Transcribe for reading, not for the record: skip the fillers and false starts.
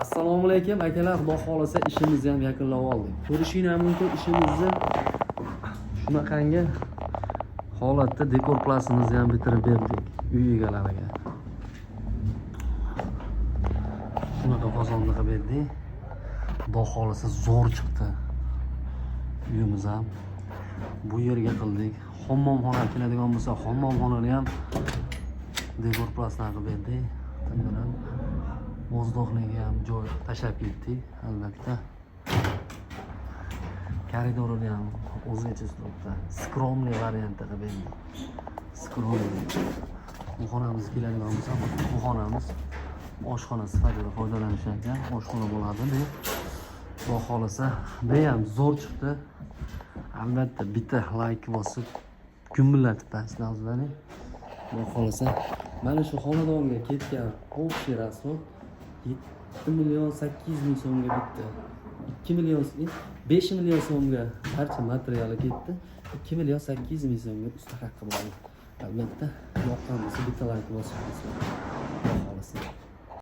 Assalomu alaykum akalar, xudo xolasa ishimizni ham yakunlab oldik. Ko'rishingiz mumkin ishimizni shunaqangi holatda dekor plasimizni ham bitirib berdik uy egalariga. Shunaqa bozorni qilib berdik. Xudo xolasa zo'r chiqdi. Uyimiz ham bu yerga qildik. Hammomxona keladigan bo'lsa, hammomxonani ham dekor plasdan qilib berdik. Tindiram Mo'zdoqliga ham joy tashab ketdik, albatta. Koridorini ham o'zgacha uslubda, skromli variantda qilib berdik. Skromli. Bu xonamizga keladigan bo'lsa, bu xonamiz oshxona sifatida foydalanishgan oshxona bo'ladi deb Xudo xolasa, bu ham zo'r chiqdi. Albatta bitta like bosib gumillatib tashlangizlar. Xudo xolasa, mana shu xonadonga ketgan общий расход 7 million 800 ming so'mga bitdi. 2 million 5 million so'mga barcha materiali ketdi. 2 million 800 ming so'mga usta haqqi bo'ldi. Albatta yoqqan bo'lsa bitta like bosib qo'yinglar. Xudo xolasa.